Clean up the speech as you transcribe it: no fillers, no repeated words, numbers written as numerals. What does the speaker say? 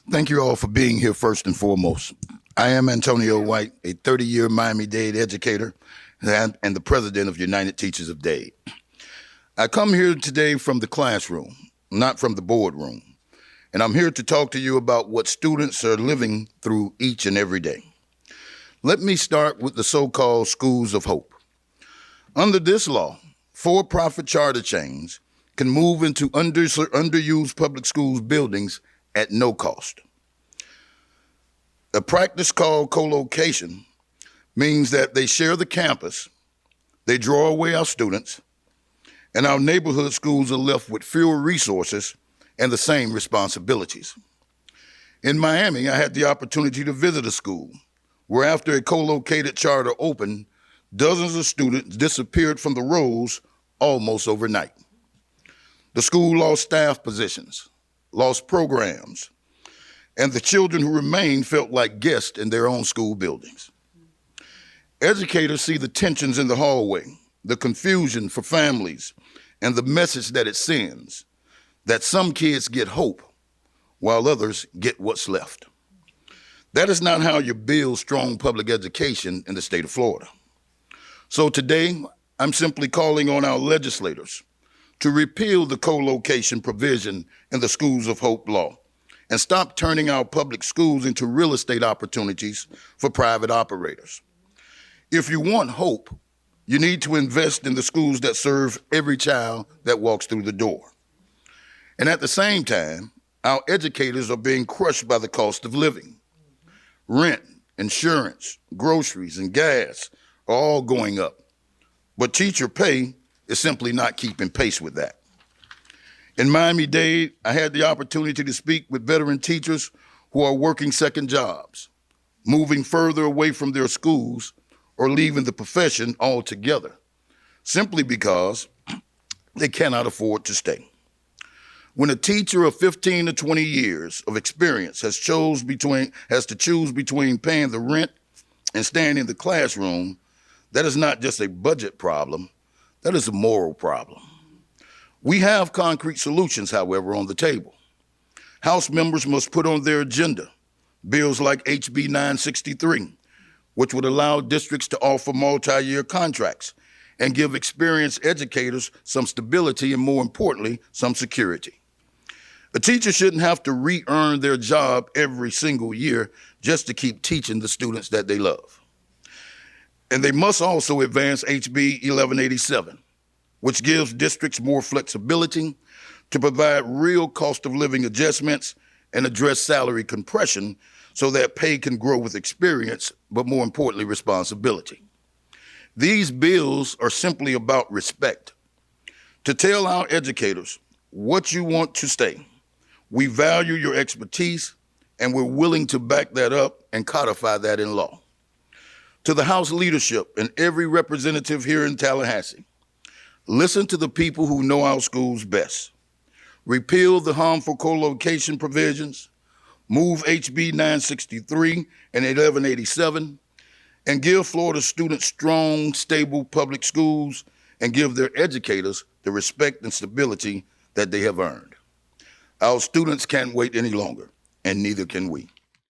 Thank you all for being here first and foremost. I am Antonio White, a 30-year Miami-Dade educator and the president of United Teachers of Dade. I come here today from the classroom, not from the boardroom, and I'm here to talk to you about what students are living through each and every day. Let me start with the so-called schools of hope. Under this law, for-profit charter chains can move into underused public schools buildings at no cost. A practice called co-location means that they share the campus, they draw away our students, and our neighborhood schools are left with fewer resources and the same responsibilities. In Miami, I had the opportunity to visit a school where after a co-located charter opened, dozens of students disappeared from the rolls almost overnight. The school lost staff positions, lost programs, and the children who remained felt like guests in their own school buildings. Educators see the tensions in the hallway, the confusion for families, and the message that it sends, that some kids get hope while others get what's left. That is not how you build strong public education in the state of Florida. So today, I'm simply calling on our legislators to repeal the co-location provision in the Schools of Hope law and stop turning our public schools into real estate opportunities for private operators. If you want hope, you need to invest in the schools that serve every child that walks through the door. And at the same time, our educators are being crushed by the cost of living. Rent, insurance, groceries, and gas are all going up, but teacher pay is simply not keeping pace with that. In Miami-Dade, I had the opportunity to speak with veteran teachers who are working second jobs, moving further away from their schools or leaving the profession altogether, simply because they cannot afford to stay. When a teacher of 15 to 20 years of experience has to choose between paying the rent and staying in the classroom, that is not just a budget problem, that is a moral problem. We have concrete solutions, however, on the table. House members must put on their agenda bills like HB 963, which would allow districts to offer multi-year contracts and give experienced educators some stability and, more importantly, some security. A teacher shouldn't have to re-earn their job every single year just to keep teaching the students that they love. And they must also advance HB 1187, which gives districts more flexibility to provide real cost of living adjustments and address salary compression so that pay can grow with experience, but more importantly, responsibility. These bills are simply about respect. To tell our educators what you want to stay, we value your expertise and we're willing to back that up and codify that in law. To the House leadership and every representative here in Tallahassee, listen to the people who know our schools best. Repeal the harmful co-location provisions, move HB 963 and 1187, and give Florida students strong, stable public schools and give their educators the respect and stability that they have earned. Our students can't wait any longer, and neither can we.